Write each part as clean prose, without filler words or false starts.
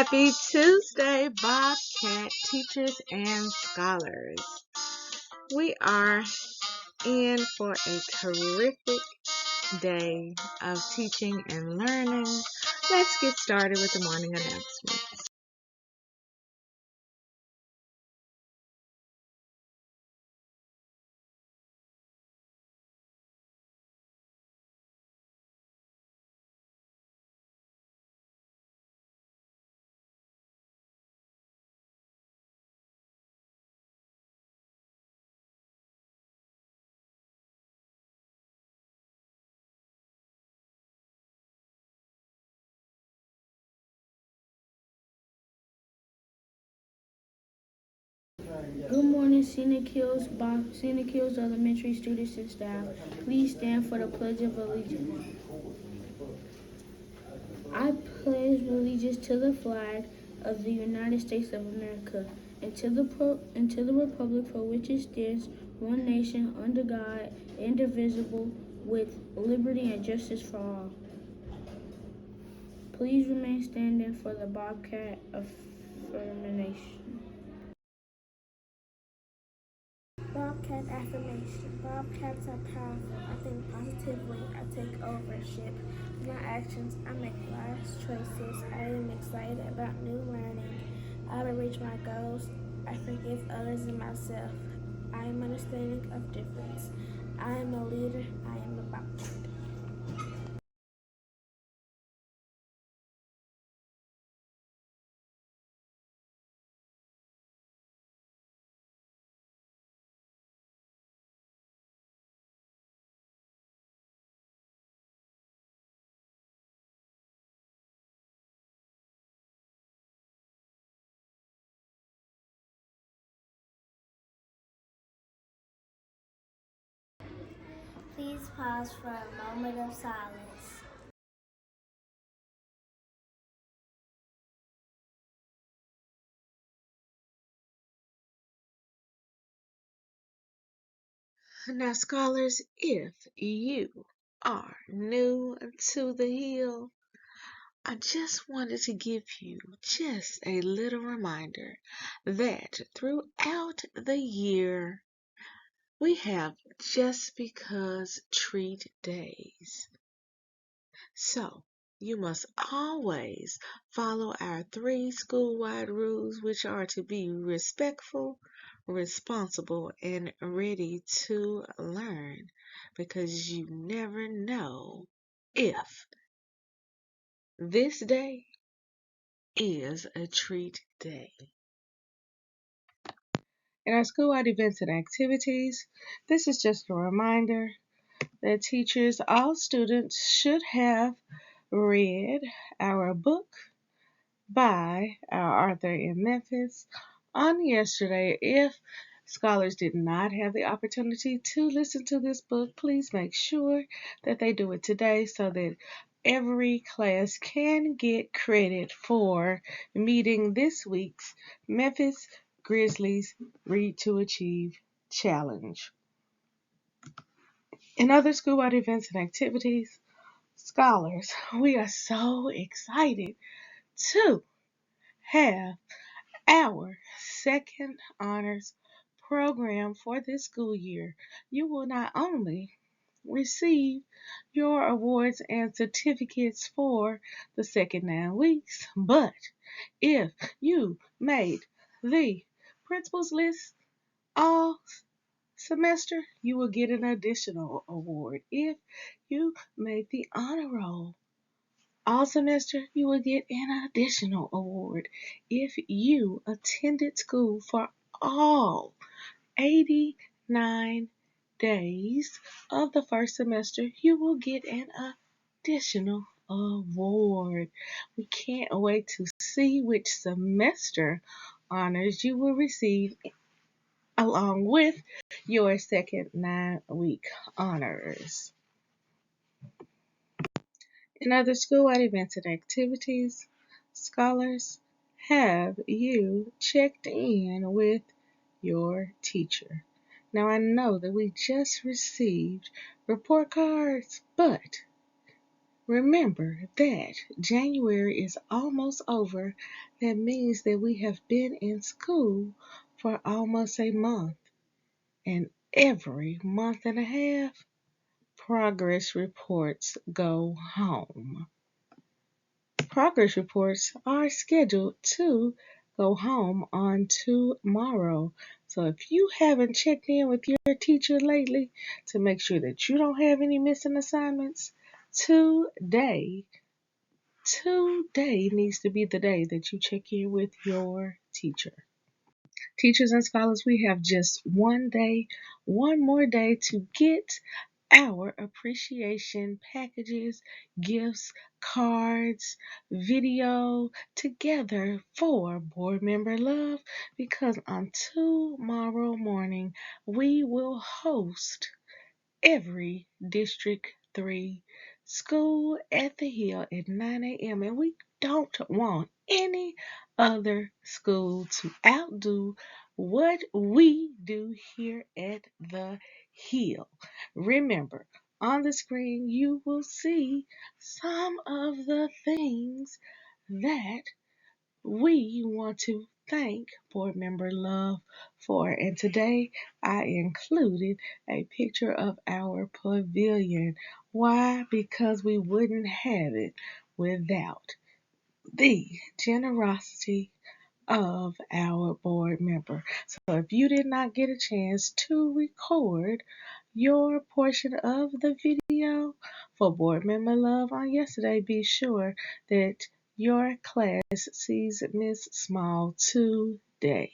Happy Tuesday, Bobcat teachers and scholars. We are in for a terrific day of teaching and learning. Let's get started with the morning announcement. Good morning, Scenic Hills Elementary students and staff. Please stand for the Pledge of Allegiance. I pledge allegiance to the flag of the United States of America and to the republic for which it stands, one nation, under God, indivisible, with liberty and justice for all. Please remain standing for the Bobcat affirmation. Bobcat affirmation. Bobcats are powerful. I think positively. I take ownership of my actions. I make wise choices. I am excited about new learning. I will reach my goals. I forgive others and myself. I am understanding of difference. I am a leader. I am a Bobcat. Please pause for a moment of silence. Now, scholars, if you are new to the hill, I just wanted to give you just a little reminder that throughout the year, we have just because treat days. So, you must always follow our 3 school-wide rules, which are to be respectful, responsible, and ready to learn, because you never know if this day is a treat day. In our school-wide events and activities, this is just a reminder that teachers, all students should have read our book by our author in Memphis on yesterday. If scholars did not have the opportunity to listen to this book, please make sure that they do it today so that every class can get credit for meeting this week's Memphis Grizzlies Read to Achieve Challenge. In other school-wide events and activities, scholars, we are so excited to have our second honors program for this school year. You will not only receive your awards and certificates for the second 9 weeks, but if you made the principal's list all semester, you will get an additional award. If you made the honor roll all semester, you will get an additional award. If you attended school for all 89 days of the first semester, you will get an additional award. We can't wait to see which semester honors you will receive along with your second 9-week honors. In other school-wide events and activities, scholars, have you checked in with your teacher? Now, I know that we just received report cards, but Remember that January is almost over. That means that we have been in school for almost a month. And every month and a half, progress reports go home. Progress reports are scheduled to go home on tomorrow. So if you haven't checked in with your teacher lately to make sure that you don't have any missing assignments, today needs to be the day that you check in with your teacher. Teachers and scholars, we have just one more day to get our appreciation packages, gifts, cards, video together for board member love, because on tomorrow morning we will host every District 3 school at the Hill at 9 a.m. And we don't want any other school to outdo what we do here at the Hill. Remember, on the screen you will see some of the things that we want to thank Board Member Love for. And today I included a picture of our pavilion. Why? Because we wouldn't have it without the generosity of our board member. So if you did not get a chance to record your portion of the video for Board Member Love on yesterday, be sure that your class sees Miss Small today.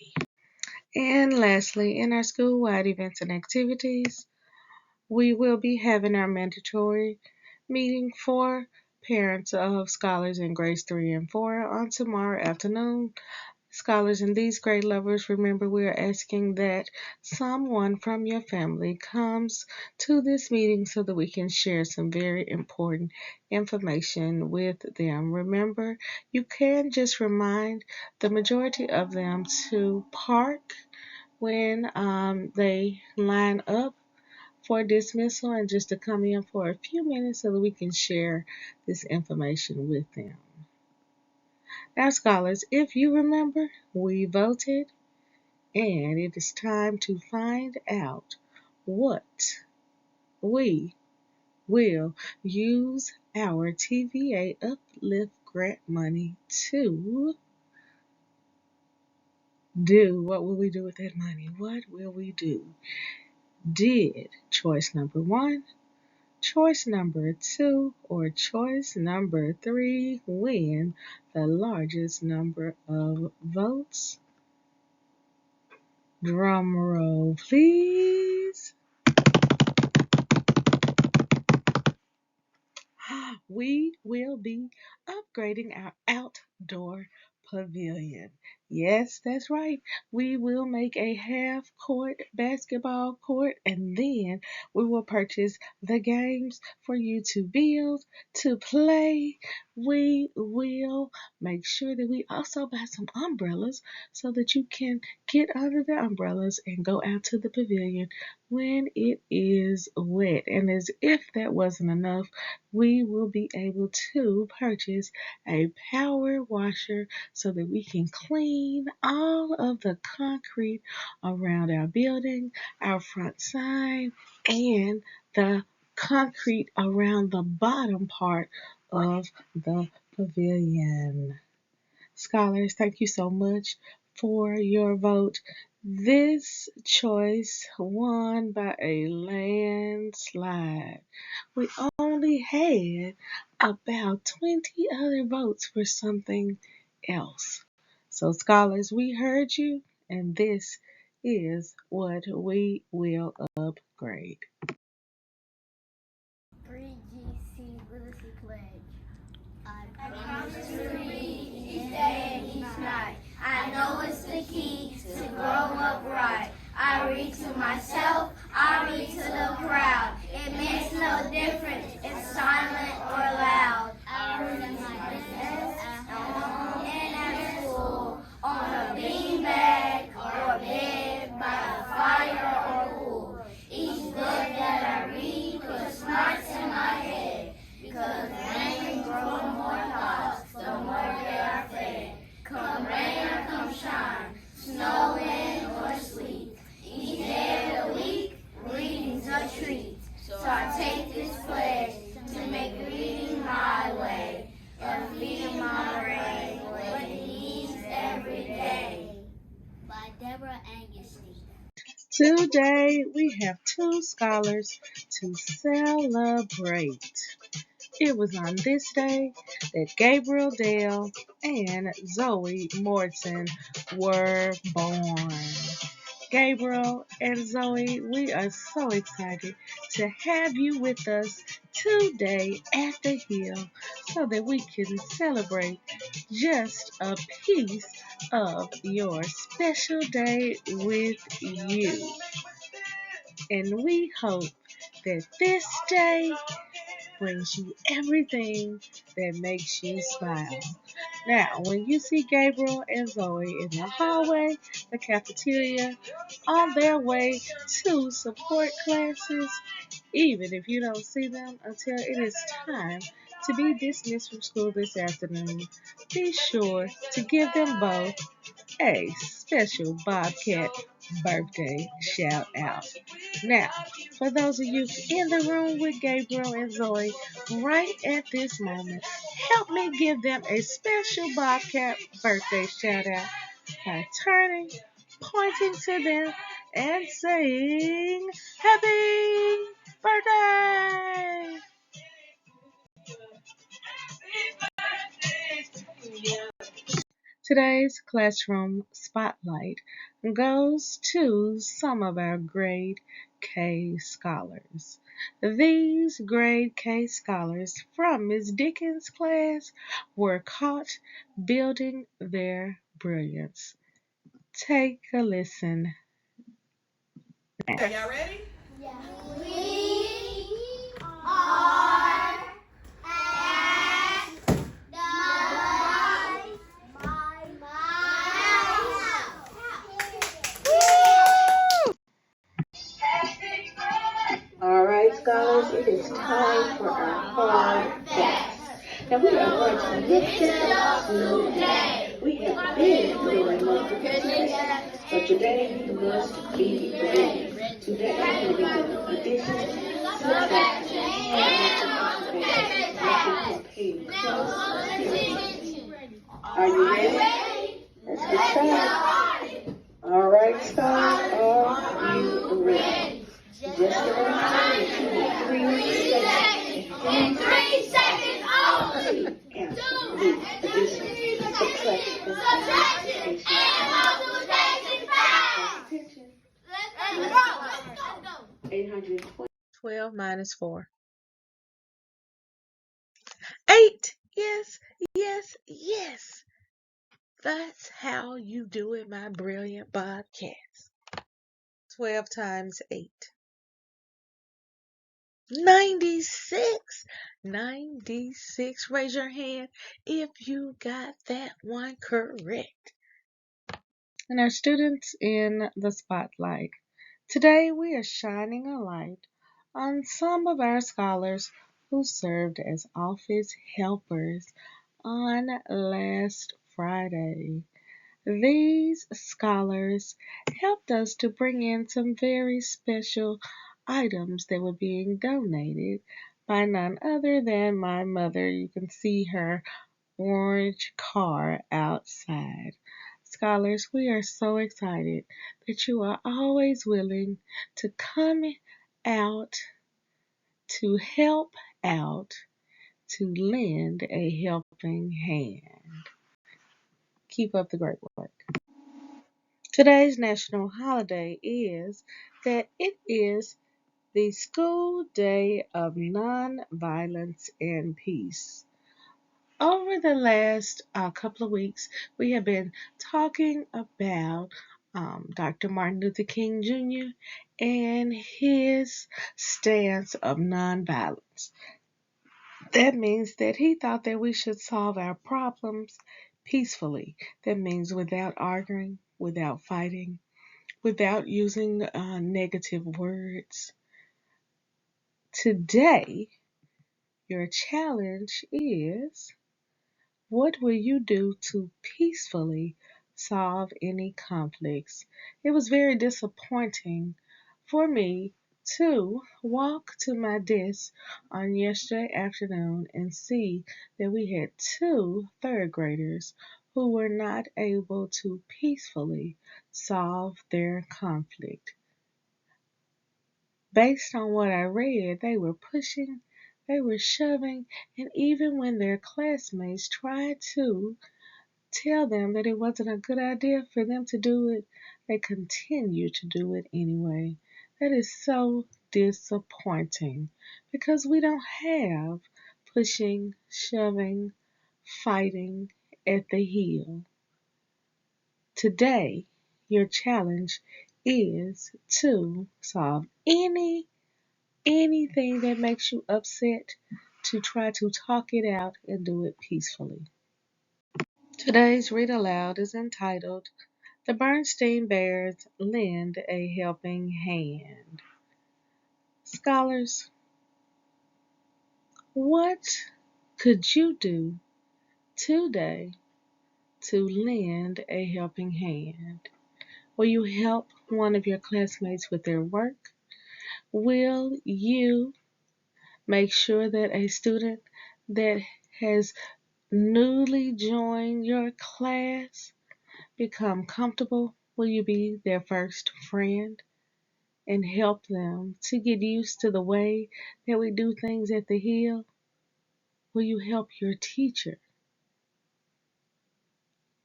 And lastly, in our school-wide events and activities, we will be having our mandatory meeting for parents of scholars in grades 3 and 4 on tomorrow afternoon. Scholars in these grade levels, remember we are asking that someone from your family comes to this meeting so that we can share some very important information with them. Remember, you can just remind the majority of them to park when they line up for dismissal and just to come in for a few minutes so that we can share this information with them. Now, scholars, if you remember, we voted, and it is time to find out what we will use our TVA Uplift Grant money to do. What will we do with that money? What will we do? Did choice number 1, choice number 2, or choice number 3 win the largest number of votes? Drum roll, please. We will be upgrading our outdoor pavilion. Yes, that's right. We will make a half court basketball court, and then we will purchase the games for you to build, to play. We will make sure that we also buy some umbrellas so that you can get under the umbrellas and go out to the pavilion when it is wet. And as if that wasn't enough, we will be able to purchase a power washer so that we can clean all of the concrete around our building, our front sign, and the concrete around the bottom part of the pavilion. Scholars, thank you so much for your vote. This choice won by a landslide. We only had about 20 other votes for something else. So, scholars, we heard you, and this is what we will upgrade. 3GC Literacy Pledge. I promise to read each day and each night. I know it's the key to grow up right. I read to myself, I read to the crowd. It makes no difference if silent or loud. I read at my desk, at home, and at school, on a beanbag or bed, by a fire or pool. Each book that Today we have two scholars to celebrate. It was on this day that Gabriel Dale and Zoe Morton were born. Gabriel and Zoe, we are so excited to have you with us today at the Hill so that we can celebrate just a piece of your special day with you. And we hope that this day brings you everything that makes you smile. Now, when you see Gabriel and Zoe in the hallway, the cafeteria, on their way to support classes, even if you don't see them until it is time to be dismissed from school this afternoon, be sure to give them both a special Bobcat birthday shout out. Now, for those of you in the room with Gabriel and Zoe, right at this moment, help me give them a special Bobcat birthday shout out by turning, pointing to them, and saying, Happy birthday! Today's classroom spotlight goes to some of our grade K scholars. These grade K scholars from Ms. Dickens' class were caught building their brilliance. Take a listen. Are y'all ready? Yeah. We are at the my house. All right, scholars, it is time for our hard facts. Now we are going to lift it up today. We have been doing multiplication, but today we must be ready. Today we will be doing addition, subtraction, and multiplication. Pay close attention. Are you ready? Let's get started. All right, scholars, are you ready? Just a reminder, you have 3 seconds. In 3 seconds only. And the addition, subtraction, And multiplication facts. attention. Let's go. 812 minus 4. 8. Yes, yes, yes. That's how you do it, my brilliant Bobcats. 12 times 8. 96. 96. Raise your hand if you got that one correct. And our students in the spotlight. Today we are shining a light on some of our scholars who served as office helpers on last Friday. These scholars helped us to bring in some very special items that were being donated by none other than my mother. You can see her orange car outside. Scholars, we are so excited that you are always willing to come out, to help out, to lend a helping hand. Keep up the great work. Today's national holiday is that it is the School Day of Nonviolence and Peace. Over the last couple of weeks, we have been talking about Dr. Martin Luther King Jr. and his stance of nonviolence. That means that he thought that we should solve our problems peacefully. That means without arguing, without fighting, without using negative words. Today, your challenge is, what will you do to peacefully solve any conflicts? It was very disappointing for me to walk to my desk on yesterday afternoon and see that we had 2 third graders who were not able to peacefully solve their conflict. Based on what I read, they were pushing, they were shoving, and even when their classmates tried to tell them that it wasn't a good idea for them to do it, they continued to do it anyway. That is so disappointing because we don't have pushing, shoving, fighting at the heel. Today, your challenge is to solve anything that makes you upset, to try to talk it out and do it peacefully. Today's Read Aloud is entitled The Bernstein Bears Lend a Helping Hand. Scholars, what could you do today to lend a helping hand? Will you help one of your classmates with their work? Will you make sure that a student that has newly joined your class become comfortable? Will you be their first friend and help them to get used to the way that we do things at the Hill? Will you help your teacher?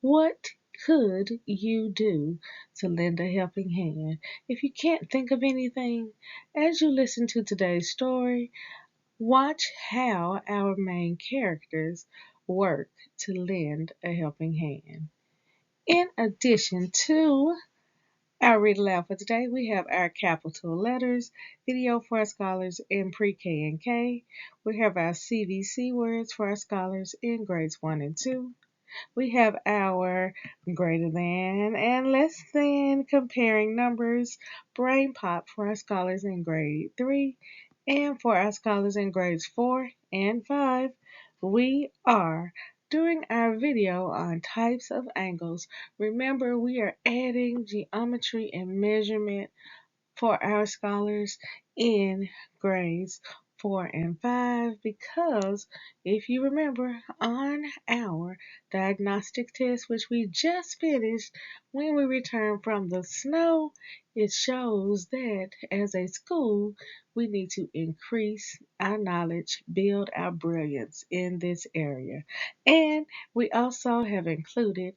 What could you do to lend a helping hand? If you can't think of anything, as you listen to today's story, watch how our main characters work to lend a helping hand. In addition to our Read Aloud for today, we have our capital letters video for our scholars in pre-K and K. We have our CVC words for our scholars in grades 1 and 2. We have our greater than and less than comparing numbers brain pop for our scholars in grade 3. And for our scholars in grades 4 and 5, we are doing our video on types of angles. Remember, we are adding geometry and measurement for our scholars in grades 4 and 5 because if you remember on our diagnostic test, which we just finished when we returned from the snow, it shows that as a school we need to increase our knowledge, build our brilliance in this area. And we also have included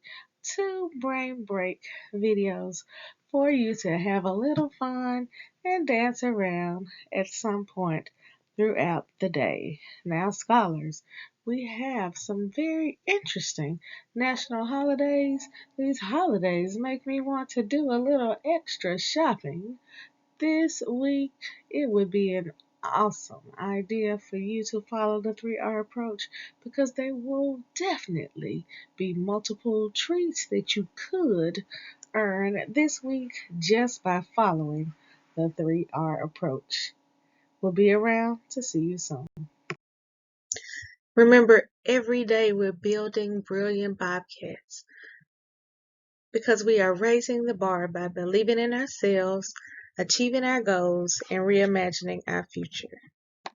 2 brain break videos for you to have a little fun and dance around at some point throughout the day. Now, scholars, we have some very interesting national holidays. These holidays make me want to do a little extra shopping this week. It would be an awesome idea for you to follow the 3R approach because there will definitely be multiple treats that you could earn this week just by following the 3R approach. We'll be around to see you soon. Remember, every day we're building brilliant Bobcats because we are raising the bar by believing in ourselves, achieving our goals, and reimagining our future.